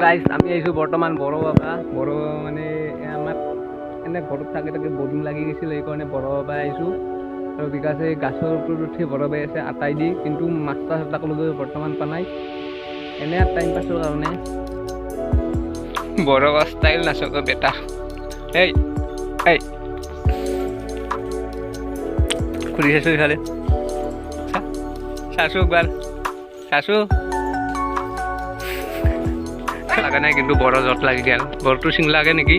Guys আমি আহিছোঁ বৰ্তমান বড়ো বাবা বড়ো মানে আমাৰ এনে ঘৰত থাকি থাকি বৰিং লাগি গৈছিল সেইকাৰণে বড়ো বাবা আহিছোঁ আৰু বিকাশে গাছৰ ওপৰত উঠি বড়ো বাই আছে আটাই দি কিন্তু মাছ চাছ তাকলৈকে বৰ্তমান পোৱা নাই এনে টাইম পাছৰ কাৰণে বড়ো ষ্টাইল নাচক বেটা এই এই ঘূৰি চাইছোঁ ইফালে চাইছোঁ একবাৰ চাইছোঁ লাগা নাই কিন্তু বড় জট লাগি গেল বড়টো চিং লাগে নেকি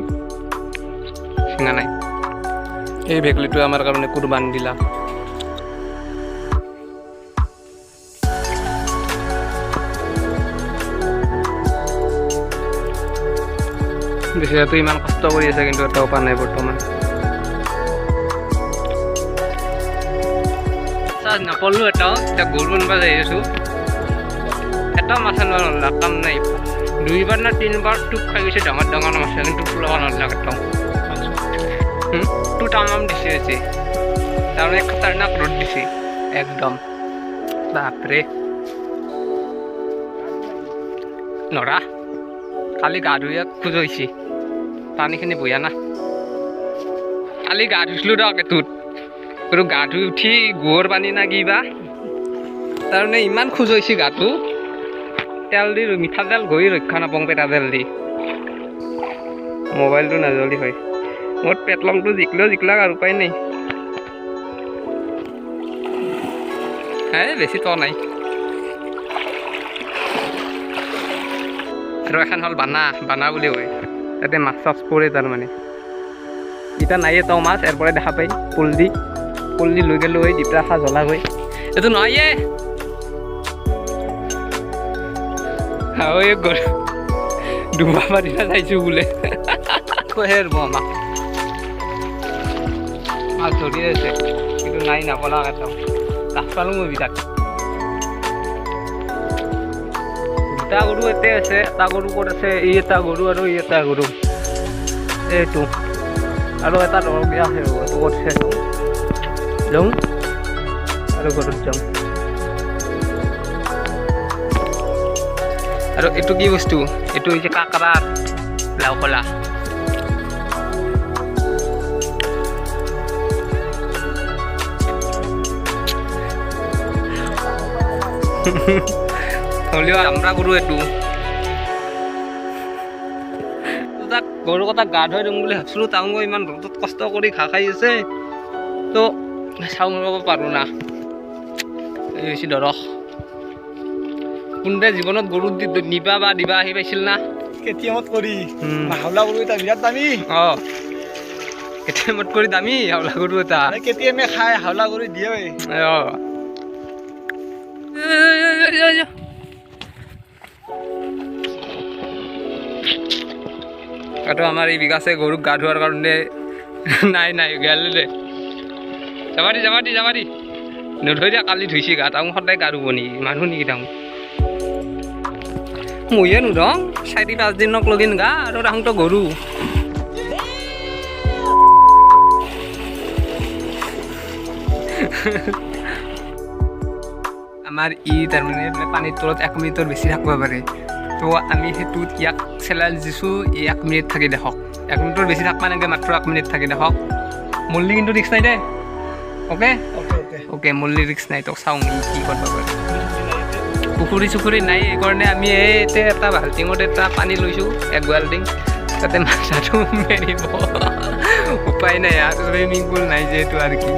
চিঙা নাই এই ভেকলিটো আমাৰ কাৰণে কুৰবান দিলা বেছিটো ইমান কষ্ট কৰি আছে কিন্তু এটা উপায় নাই বৰ্তমান নাপালোঁ এটাও এতিয়া গৰু আনিব যাই আছোঁ এটা মাছ আনিব কাম নাই দুইবাৰ না তিনিবাৰ টোপ খাই গৈছে ডাঙৰ ডাঙৰ মাছ কিন্তু পোলাব নালাগে একদম টো তামাম দিছে আছে তাৰমানে খতৰনাক ৰ'দ দিছে একদম বাপৰে নৰা কালি গা ধুই খোজ হৈছে পানীখিনি বঢ়িয়া না কালি গা ধুইছিলোঁ ৰ এটোত আৰু গা ধুই উঠি গোবৰ পানী না কিবা তাৰমানে ইমান খোজ হৈছে গাটো তেল দি মিঠাতেল গৈ ৰক্ষা নাপাওঁ পেটাতেল দি মোবাইলটো নাজলি হয় মোৰ পেটলংটো জিকলেও জিকলাক আৰু উপায় নাই হে বেছি ত নাই আৰু এখন হ'ল বানা বানা বুলি কয় তাতে মাছ চাছ পৰে তাৰমানে এতিয়া নাইয়ে তও মাছ ইয়াৰ পৰাই দেখা পাই পুল দি লৈ গ'লো হৈ দিপৰা খা জ্বলা গৈ এইটো নহয়ে ডুবা মাৰিনা চাইছোঁ বোলে কহেৰ আমাক মাছ ধৰি আছে কিন্তু নাই নাপলা এটাও কাষ পালোঁ মই বিৰাট দুটা গৰু ইয়াতে আছে এটা গৰু ক'ত আছে ই এটা গৰু আৰু ই এটা গৰু এইটো আৰু এটা দৰবীয়া আছে ক'ত আছে যাওঁ আৰু ঘৰত যাওঁ আৰু এইটো কি বস্তু এইটো হৈছে কাকৰাৰ লাও কলা হ'লেও আমৰা গৰু এইটো তাক গৰুৰ কথা গা ধুৱাই দিম বুলি ভাবিছিলোঁ তাহোঁ ইমান ৰ'দত কষ্ট কৰি ঘাঁহ খাই আছে তো চাউল ল'ব পাৰোঁ না এই হৈছে দৰস কোনবাই জীৱনত গৰু নিবা বা দিবা আহি পাইছিল না কেতিয়ামত কৰি হাওলা গৰু এটা বিৰাট দামী অঁ কেতিয়ামত কৰি দামী হাওলা গৰু এটা কেতিয়ামে খাই হাওলা গৰু দিয়ে অঁ আৰু আমাৰ এই বিকাশে গৰুক গা ধোৱাৰ কাৰণে নাই গেল দে যাবা দি নধৰি দিয়া কালি ধুইছে গা তাহোঁ সদায় গা ধুব নেকি মানুহ নেকি তাহোঁ মইয়ে নুধং 4-5 দিনক লগিন গা আৰু তাহোঁতো গৰু আমাৰ ই তাৰমানে পানীৰ তলত 1 মিনিটৰ বেছি থাকিব পাৰে তো আমি সেইটোত ইয়াক চেলাইন দিছোঁ 1 মিনিট থাকি দেখক 1 মিনিটৰ বেছি থাকিব নালাগে মাত্ৰ 1 মিনিট থাকি দেখক মল্লি কিন্তু ৰিক্স নাই দে অ'কে মল্লি ৰিক্স নাই তোক চাওঁ কি কৰিব পাৰে পুখুৰী চুখুৰী নাই এইকাৰণে আমি এইতে এটা বাল্টিঙত এটা পানী লৈছোঁ 1 বাল্টিং তাতে মাছটো মেৰিব উপায় নাই আৰু চুইমিং পুল নাই যিহেতু আৰু কি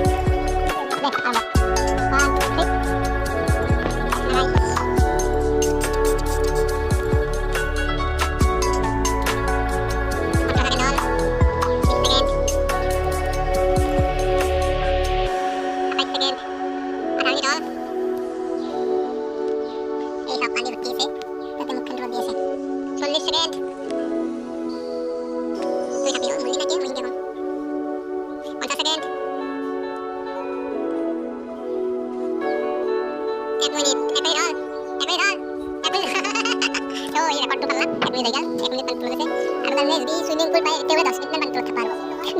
swimming pool by 10 minutes में बंद होता पारो 10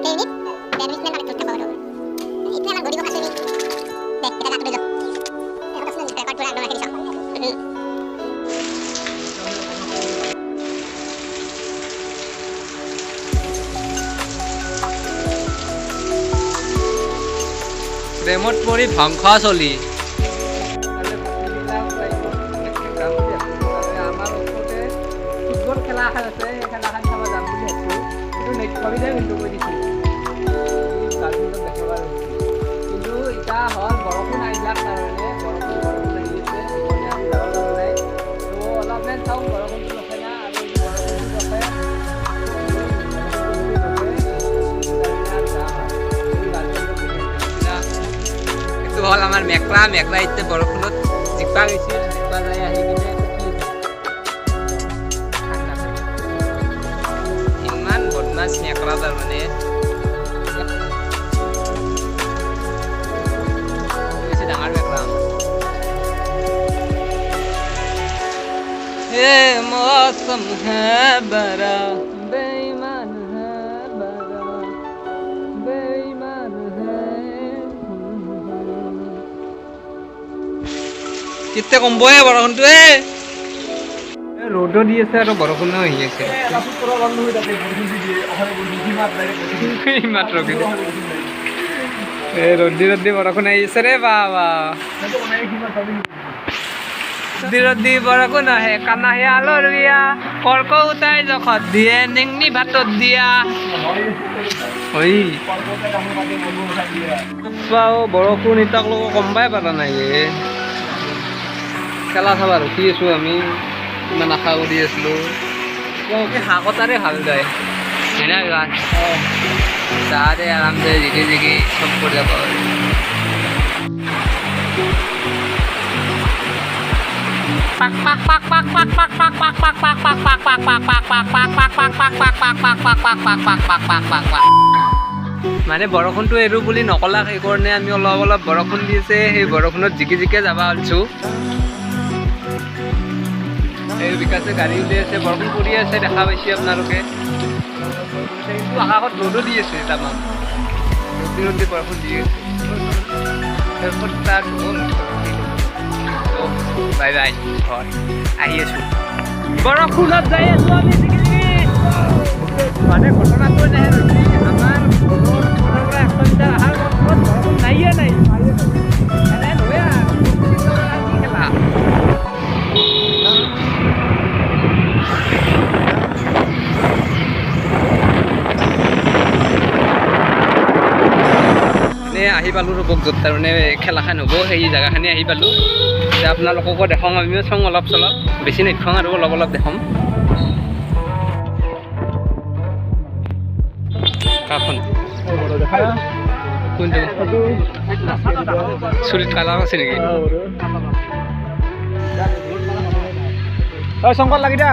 मिनट 10 मिनट में बंद होता पारो इतने हम गोरी को swimming देख kita tak dulu aku tak senang rekod pulang dengan kita প্ৰেমত পৰি ধ্বংস চলি আমাৰ ওচৰতে ফুটবল খেলা এখন আছে সেই খেলাখন চাব যাম বুলি ভাবিছোঁ কিন্তু নেক্সট ভাবিলে কিন্তু কৈ দিছোঁ গাৰ্লফ্ৰেণ্ডক দেখাব কিন্তু এতিয়া হ'ল বৰষুণ আহিলাক কাৰণে বৰষুণ আহি আছে সেইকাৰণে আমি যাব পৰা নাই তো অলপমান চাওঁ বৰষুণটো ৰখে না আৰু বৰষুণটো ৰখে এইটো হ'ল আমাৰ মেকলা এতিয়া বৰষুণত জিকপা গৈছিল জিকপা যাই আহি কিনে ইমান বদমাছ মেকলা তাৰমানে বেছি ডাঙৰ মেকলা ये मौसम है बड़ा बेईमान है बड़ा बेईमान है कितने कम्बोए बरखुणটোৱে ৰ'দো দি আছে আৰু বৰষুণো আহি আছে মাত্ৰ ৰ'দ দি বৰষুণ আহি আছে ৰে বাবা ৰ'দ বৰষুণ আহে কানাহে আলৰ বিয়া কৰ্ক উতাই জখত দিয়ে নেংনি ভাতত দিয়া বৰষুণ ইতাক লগত কমবাই পাৰা নাই খেলা চাবা ৰখি আছোঁ আমি ইমান আশা কৰি আছিলোঁ হাঁহ কটাৰে ভাল যায় হয়না গান তাৰে আৰামছে জিকি চব কৰি যাব মানে বৰষুণটো এৰো বুলি নকলা সেইকাৰণে আমি অলপ বৰষুণ দি আছে সেই বৰষুণত জিকি যাবা ওলছো এই বিকাশে গাড়ী উলিয়াই আছে বৰষুণ পৰি আছে দেখা পাইছে আপোনালোকে কিন্তু আকাশত ৰ'দো দি আছে তামাম ৰ'দ বৰষুণ দি আছে বাই বাই ঘৰ আহি আছোঁ বৰষুণত যাই আছোঁ আমি মানে ঘটনাটো নাহে আমাৰ ঘৰৰ পৰা 1 কিলোমিটাৰ অহাৰ বৰষুণ নাইয়ে নাই এনে নহয় কি খেলা আহি পালোঁ ৰ'বক য'ত তাৰমানে খেলাখন হ'ব সেই জেগাখিনি আহি পালোঁ এতিয়া আপোনালোককো দেখাওঁ আমিও চাওঁ অলপ চলপ বেছি নেদেখাওঁ আৰু অলপ দেখাম কাখন কোনটো চুলিত কালাৰ আছে নেকি শংকৰ লাগি দা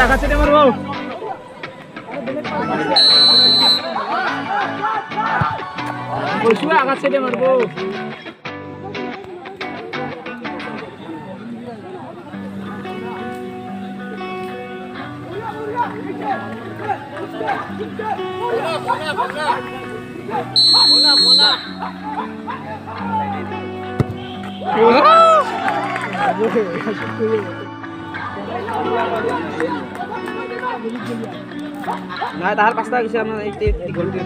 Agak sedih marbo. Bosua agak sedih marbo. Bola. নাই তাহাৰ 5টা গৈছে আমাৰ এই গলটো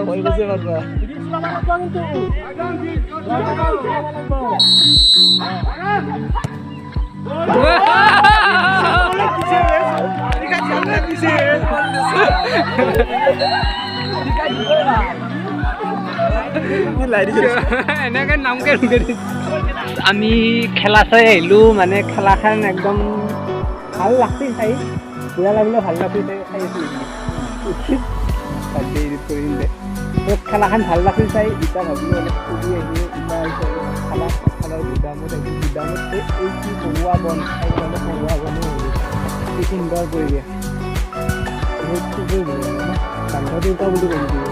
হৈ গৈছে বাবা এনেকে নামকে আমি খেলা চাই আহিলোঁ মানে খেলাখন একদম ভাল লাগছিল চাই পুৰা লাগিলে ভাল লাগছিল চাই আছিলোঁ খেলাখন ভাল লাগছিল চাই ইটা ভাবিলোঁ অলপ ফুৰি আহিলোঁ ইটা খেলা খেলাৰ গুদামত আহিলোঁ গুদামত এই কি কহুৱা বন চাৰিফালে কহুৱা বনো কি সুন্দৰ পৰিৱেশ খুবেই ভাল লাগে বান্ধা দেউতা বুলি কৈ দিব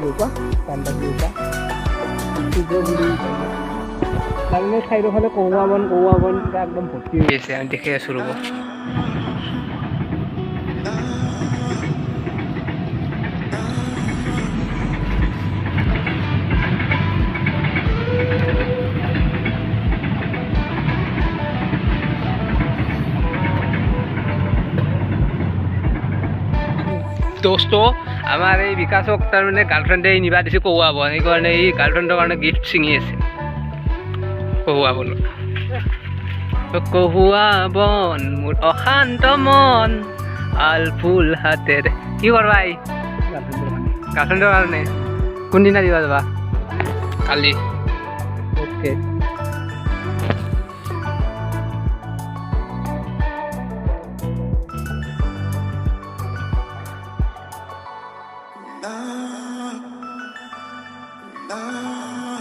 দেউতা বান্ধা দেউতা বুলি তাৰমানে চাৰিওফালে কহুৱা বন কিবা একদম ভৰ্তি হৈ আছে আমি দেখি আছোঁ ৰ'ব দোস্ত আমাৰ এই বিকাশক তাৰমানে গাৰ্লফ্ৰেণ্ডে নিবা দিছে কহুৱা বন সেইকাৰণে এই গাৰ্লফ্ৰেণ্ডৰ কাৰণে গিফ্ট ছিঙি আছে কহুৱা বন কহুৱা বন মোৰ অশান্ত মন আল ফুল হাতেৰে কি কৰবা এই গাৰ্লফ্ৰেণ্ডৰ কাৰণে কোনদিনা দিবা যাবা কালি অ'কে No.